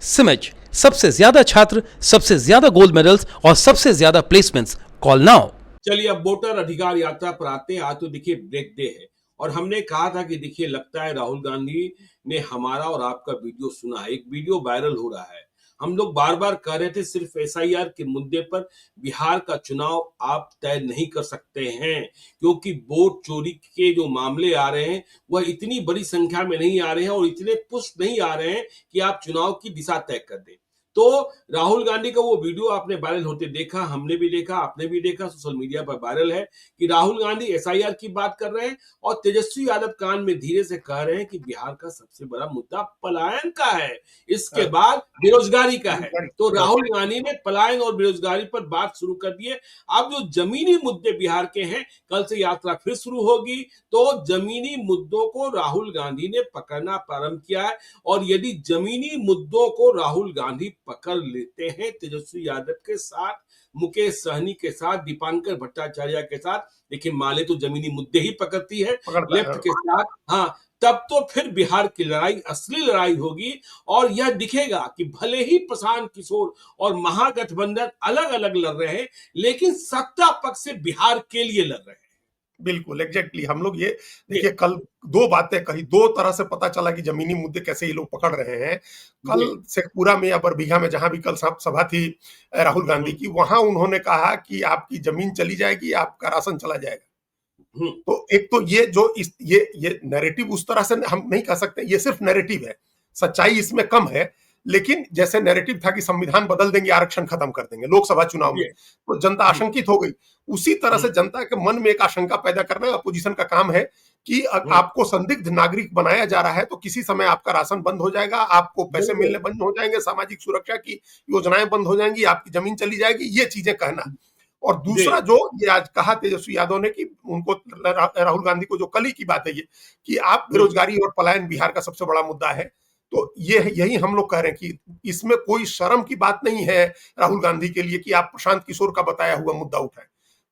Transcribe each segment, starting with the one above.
सिमेज, सबसे ज्यादा छात्र, सबसे ज्यादा गोल्ड मेडल्स और सबसे ज्यादा प्लेसमेंट्स। Call now. चलिए अब वोटर अधिकार यात्रा पर आते हैं। आज तो देखिए ब्रेक डे है और हमने कहा था कि देखिए लगता है राहुल गांधी ने हमारा और आपका वीडियो सुना है। एक वीडियो वायरल हो रहा है। हम लोग बार बार कह रहे थे सिर्फ एसआईआर के मुद्दे पर बिहार का चुनाव आप तय नहीं कर सकते हैं, क्योंकि वोट चोरी के जो मामले आ रहे हैं वह इतनी बड़ी संख्या में नहीं आ रहे हैं और इतने पुष्ट नहीं आ रहे हैं कि आप चुनाव की दिशा तय कर दें। तो राहुल गांधी का वो वीडियो आपने वायरल होते देखा, हमने भी देखा, आपने भी देखा, सोशल मीडिया पर वायरल है कि राहुल गांधी एसआईआर की बात कर रहे हैं और तेजस्वी यादव कान में धीरे से कह रहे हैं कि बिहार का सबसे बड़ा मुद्दा पलायन का है, इसके बाद बेरोजगारी का है। तो राहुल गांधी ने पलायन और बेरोजगारी पर बात शुरू कर दी है। अब जो जमीनी मुद्दे बिहार के हैं, कल से यात्रा फिर शुरू होगी। तो जमीनी मुद्दों को राहुल गांधी ने पकड़ना प्रारंभ किया है और यदि जमीनी मुद्दों को राहुल गांधी पकड़ लेते हैं तेजस्वी यादव के साथ, मुकेश सहनी के साथ, दीपांकर भट्टाचार्य के साथ, देखिए माले तो जमीनी मुद्दे ही पकड़ती है, लेफ्ट के साथ, हाँ, तब तो फिर बिहार की लड़ाई असली लड़ाई होगी और यह दिखेगा कि भले ही प्रशांत किशोर और महागठबंधन अलग अलग लड़ रहे हैं, लेकिन सत्ता पक्ष से बिहार के लिए लड़ रहे हैं। बिल्कुल एग्जैक्टली हम लोग ये देखिए कल दो बातें कही, दो तरह से पता चला कि जमीनी मुद्दे कैसे ये लोग पकड़ रहे हैं। कल शेखपुरा में या बरबीघा में जहां भी कल सभा थी राहुल गांधी की, वहां उन्होंने कहा कि आपकी जमीन चली जाएगी, आपका राशन चला जाएगा। तो एक तो ये जो ये नैरेटिव उस तरह से हम नहीं कह सकते, ये सिर्फ नैरेटिव है, सच्चाई इसमें कम है। लेकिन जैसे नैरेटिव था कि संविधान बदल देंगे, आरक्षण खत्म कर देंगे लोकसभा चुनाव में, तो जनता आशंकित हो गई। उसी तरह से जनता के मन में एक आशंका पैदा करना अपोजिशन का काम है कि आपको संदिग्ध नागरिक बनाया जा रहा है, तो किसी समय आपका राशन बंद हो जाएगा, आपको पैसे मिलने बंद हो जाएंगे, सामाजिक सुरक्षा की योजनाएं बंद हो जाएंगी, आपकी जमीन चली जाएगी, ये चीजें कहना। और दूसरा जो ये आज कहा तेजस्वी यादव ने कि उनको राहुल गांधी को, जो कल ही की बात है ये कि आप बेरोजगारी और पलायन बिहार का सबसे बड़ा मुद्दा है, तो ये यही हम लोग कह रहे हैं कि इसमें कोई शर्म की बात नहीं है राहुल गांधी के लिए कि आप प्रशांत किशोर का बताया हुआ मुद्दा उठाएं।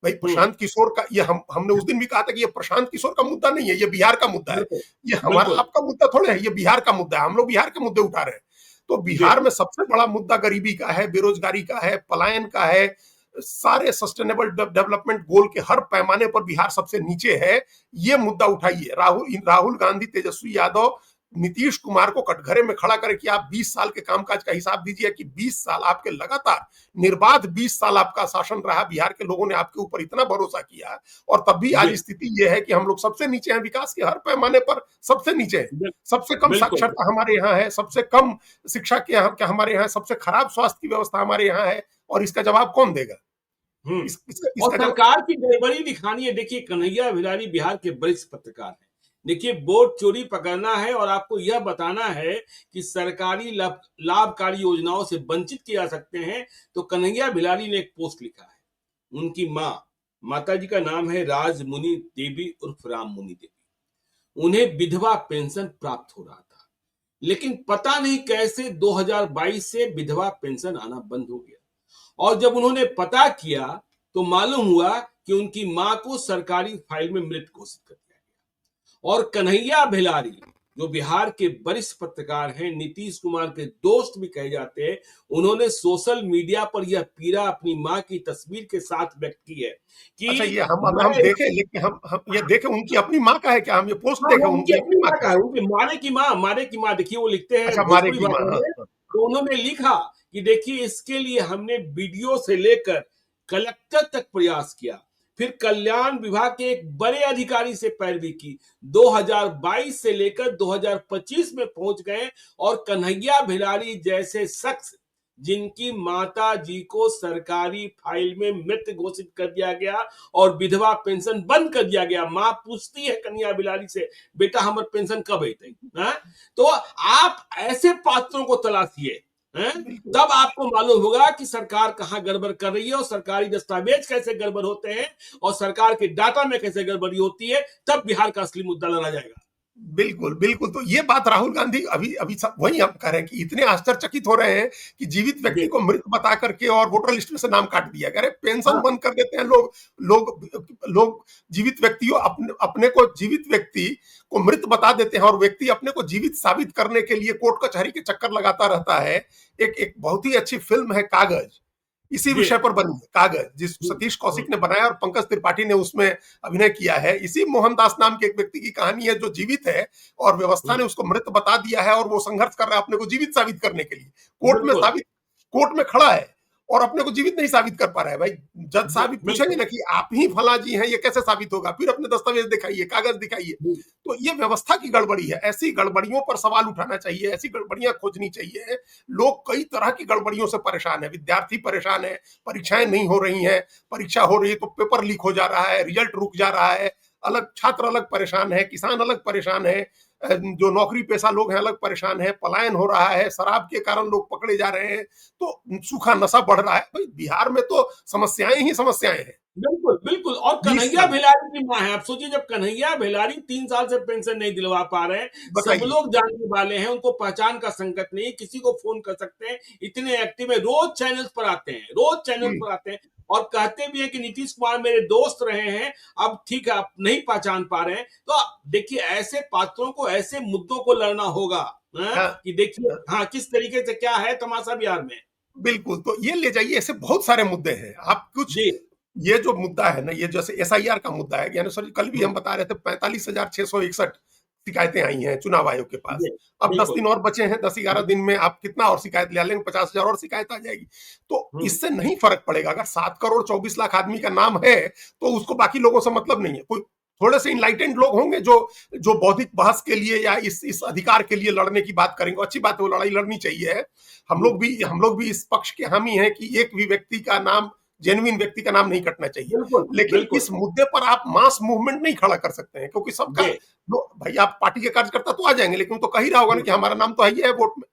भाई प्रशांत किशोर का ये हमने उस दिन भी कहा था कि ये प्रशांत किशोर का मुद्दा नहीं है, ये बिहार का मुद्दा है, ये हमारा आपका मुद्दा थोड़ा है, ये बिहार का मुद्दा है, हम लोग बिहार के मुद्दे उठा रहे हैं। तो बिहार में सबसे बड़ा मुद्दा गरीबी का है, बेरोजगारी का है, पलायन का है, सारे सस्टेनेबल डेवलपमेंट गोल के हर पैमाने पर बिहार सबसे नीचे है। ये मुद्दा उठाइए। राहुल गांधी, तेजस्वी यादव, नीतीश कुमार को कटघरे में खड़ा करके कि आप 20 साल के कामकाज का हिसाब दीजिए कि 20 साल आपके लगातार निर्बाध 20 साल आपका शासन रहा, बिहार के लोगों ने आपके ऊपर इतना भरोसा किया और तब भी आज स्थिति यह है कि हम लोग सबसे नीचे हैं, विकास के हर पैमाने पर सबसे नीचे हैं, सबसे कम साक्षरता हमारे यहाँ है, सबसे कम शिक्षा के हमारे यहाँ, सबसे खराब स्वास्थ्य की व्यवस्था हमारे यहाँ है, और इसका जवाब कौन देगा? और सरकार की गड़बड़ी दिखानी है। देखिए कन्हैया भिलारी बिहार के वरिष्ठ पत्रकार हैं। देखिए वोट चोरी पकड़ना है और आपको यह बताना है कि सरकारी लाभकारी योजनाओं से वंचित किया जा सकते हैं। तो कन्हैया भिलारी ने एक पोस्ट लिखा है। उनकी माता जी का नाम है राजमुनि देवी उर्फ राम मुनि देवी। उन्हें विधवा पेंशन प्राप्त हो रहा था, लेकिन पता नहीं कैसे 2022 से विधवा पेंशन आना बंद हो गया और जब उन्होंने पता किया तो मालूम हुआ कि उनकी मां को सरकारी फाइल में मृत घोषित कर दिया गया। और कन्हैया भिलारी जो बिहार के वरिष्ठ पत्रकार हैं, नीतीश कुमार के दोस्त भी कहे जाते हैं, उन्होंने सोशल मीडिया पर यह पीड़ा अपनी मां की तस्वीर के साथ व्यक्त की है कि अच्छा, ये हम देखें, लेकिन हम ये देखें उनकी अपनी मां का है क्या? हम ये पोस्ट देखें उनकी अपनी मां का है, उनकी मारे की मां। देखिए वो लिखते हैं, अच्छा, मारे की मां। तो उन्होंने लिखा कि देखिए इसके लिए हमने वीडियो से लेकर कलेक्टर तक प्रयास किया, फिर कल्याण विभाग के एक बड़े अधिकारी से पैरवी की, 2022 से लेकर 2025 में पहुंच गए और कन्हैया भिलारी जैसे शख्स जिनकी माता जी को सरकारी फाइल में मृत घोषित कर दिया गया और विधवा पेंशन बंद कर दिया गया, मां पूछती है कन्हैया भिलारी से, बेटा हमारे पेंशन कब अतई? तो आप ऐसे पात्रों को तलाशिए, तब आपको मालूम होगा कि सरकार कहां गड़बड़ कर रही है और सरकारी दस्तावेज कैसे गड़बड़ होते हैं और सरकार के डाटा में कैसे गड़बड़ी होती है। तब बिहार का असली मुद्दा लड़ा जाएगा। बिल्कुल, बिल्कुल। तो ये बात राहुल गांधी अभी अभी सब वही हम कह रहे हैं कि इतने आश्चर्यचकित हो रहे हैं कि जीवित व्यक्ति जी, को मृत बता करके और वोटर लिस्ट में से नाम काट दिया गया। अरे पेंशन हाँ, बंद कर देते हैं लोग। लोग जीवित व्यक्तियों अपने अपने को जीवित व्यक्ति को मृत बता देते हैं और व्यक्ति अपने को जीवित साबित करने के लिए कोर्ट कचहरी के चक्कर लगाता रहता है। एक एक बहुत ही अच्छी फिल्म है कागज, इसी जी, विषय पर बनी है कागज, जिस हुँ, सतीश हुँ, कौशिक ने बनाया और पंकज त्रिपाठी ने उसमें अभिनय किया है। इसी मोहनदास नाम के एक व्यक्ति की कहानी है जो जीवित है और व्यवस्था हुँ, ने उसको मृत बता दिया है और वो संघर्ष कर रहा है अपने को जीवित साबित करने के लिए। कोर्ट में बिल्कुल, साबित कोर्ट में खड़ा है और अपने को जीवित नहीं साबित कर पा रहा है। भाई जज साहब भी पूछेंगे बिल्कुल, ना कि आप ही फला जी हैं, ये कैसे साबित होगा? फिर अपने दस्तावेज दिखाइए, कागज दिखाइए। जी, तो ये व्यवस्था की गड़बड़ी है। ऐसी गड़बड़ियों पर सवाल उठाना चाहिए, ऐसी गड़बड़ियां खोजनी चाहिए। लोग कई तरह की गड़बड़ियों से परेशान है। विद्यार्थी परेशान है, परीक्षाएं नहीं हो रही हैं, परीक्षा हो रही है तो पेपर लीक हो जा रहा है, रिजल्ट रुक जा रहा है, अलग छात्र अलग परेशान है, किसान अलग परेशान है, जो नौकरी पेशा लोग हैं अलग परेशान है, पलायन हो रहा है, शराब के कारण लोग पकड़े जा रहे हैं, तो सूखा नशा बढ़ रहा है। भाई बिहार में तो समस्याएं ही समस्याएं हैं। बिल्कुल, बिल्कुल और 20 कन्हैया साल भिलारी की माँ है। आप सोचिए जब कन्हैया भिलारी 3 साल से पेंशन नहीं दिलवा पा रहे हैं, सब बताइए। लोग जानने वाले हैं, उनको पहचान का संकट नहीं है, किसी को फ़ोन कर सकते हैं, इतने एक्टिव है, रोज़ चैनल्स पर आते हैं, रोज़ चैनल हम्म, पर आते हैं और कहते भी हैं कि नीतीश कुमार मेरे दोस्त रहे हैं, अब ठीक है, आप नहीं पहचान पा रहे हैं। तो देखिए ऐसे पात्रों को, ऐसे मुद्दों को लड़ना होगा, हैं? हाँ, कि देखिए हाँ, किस तरीके से क्या है तमाशा बिहार में। बिल्कुल। तो ये ले जाइए, ऐसे बहुत सारे मुद्दे हैं। आप कुछ जी। ये जो मुद्दा है ना, ये जैसे एसआईआर का मुद्दा है, ज्ञानेश्वर जी कल भी हुँ, हम बता रहे थे 45,661 शिकायतें आई हैं चुनाव आयोग के पास। जी, अब 10 बिल्कुल। दिन और बचे हैं, 10-11 दिन में आप कितना और शिकायत ले लेंगे, 50,000 और शिकायत आ जाएगी। तो हुँ, इससे नहीं फर्क पड़ेगा। अगर 7 करोड़ 24 लाख आदमी का नाम है, तो उसको बाकी लोगों से मतलब नहीं है। कोई थोड़े से इनलाइटेंड लोग होंगे जो जो बौद्धिक बहस के लिए या इस अधिकार के लिए लड़ने की बात करेंगे। अच्छी बात है, वो लड़ाई लड़नी चाहिए। हुँ, हम लोग भी इस पक्ष के हामी हैं कि एक भी व्यक्ति का नाम, जेन्युइन व्यक्ति का नाम नहीं कटना चाहिए। बिल्कुल, लेकिन बिल्कुल। इस मुद्दे पर आप मास मूवमेंट नहीं खड़ा कर सकते हैं, क्योंकि सबका जी, भाई आप पार्टी के कार्यकर्ता तो आ जाएंगे, लेकिन वो तो कह ही रहा होगा ना हुँ, कि हमारा नाम तो है ही है वोट में।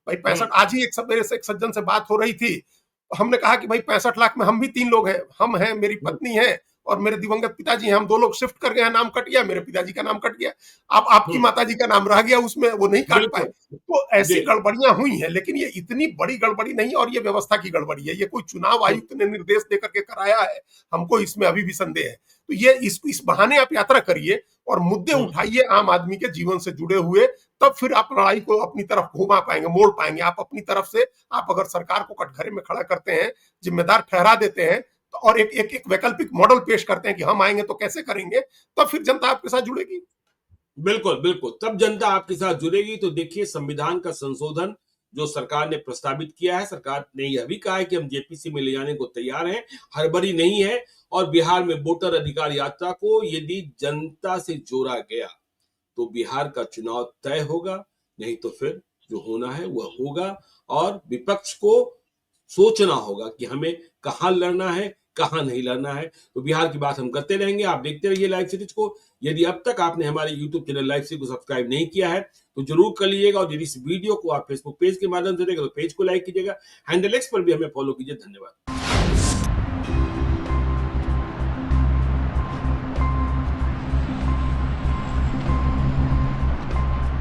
भाई हुँ, 65, आज ही एक मेरे से एक सज्जन से बात हो रही थी, तो हमने कहा कि भाई 65 लाख में हम भी 3 लोग हैं, हम हैं, मेरी हुँ, पत्नी है और मेरे दिवंगत पिताजी हैं। हम 2 लोग शिफ्ट कर गए हैं, नाम कट गया, मेरे पिताजी का नाम कट गया। अब आपकी हुँ, माताजी का नाम रह गया उसमें, वो नहीं काट पाए। बिल्कुल। तो जी, ऐसी गड़बड़ियां हुई हैं, लेकिन ये इतनी बड़ी गड़बड़ी नहीं और ये व्यवस्था की गड़बड़ी है। ये कोई चुनाव हुँ, आयुक्त ने निर्देश देकर के कराया है, हमको इसमें अभी भी संदेह है। तो ये इस बहाने आप यात्रा करिए और मुद्दे हुँ, उठाइए आम आदमी के जीवन से जुड़े हुए, तब फिर आप लड़ाई को अपनी तरफ घुमा पाएंगे, मोड़ पाएंगे। आप अपनी तरफ से, आप अगर सरकार को कटघरे में खड़ा करते हैं, जिम्मेदार ठहरा देते हैं, तो और एक वैकल्पिक मॉडल पेश करते हैं कि हम आएंगे तो कैसे करेंगे, तब फिर जनता आपके साथ जुड़ेगी। बिल्कुल, बिल्कुल। तब जनता आपके साथ जुड़ेगी तो देखिए संविधान का संशोधन जो सरकार ने प्रस्तावित किया है, सरकार ने यह भी कहा है कि हम जेपीसी में ले जाने को तैयार हैं, हड़बड़ी नहीं है और बिहार में वोटर अधिकार यात्रा को यदि जनता से जोड़ा गया, तो बिहार का चुनाव तय होगा, नहीं तो फिर जो होना है वह होगा और विपक्ष को सोचना होगा कि हमें कहाँ लड़ना है, कहाँ नहीं लड़ना है। तो बिहार की बात हम करते रहेंगे। आप देखते रहिए लाइव सीरीज को। यदि अब तक आपने हमारे यूट्यूब चैनल लाइव सीरीज को सब्सक्राइब नहीं किया है, तो जरूर कर लीजिएगा और यदि इस वीडियो को आप फेसबुक पेज के माध्यम से देखें तो पेज को लाइक कीजिएगा। हैंडल एक्स पर भी हमें फॉलो कीजिए। धन्यवाद।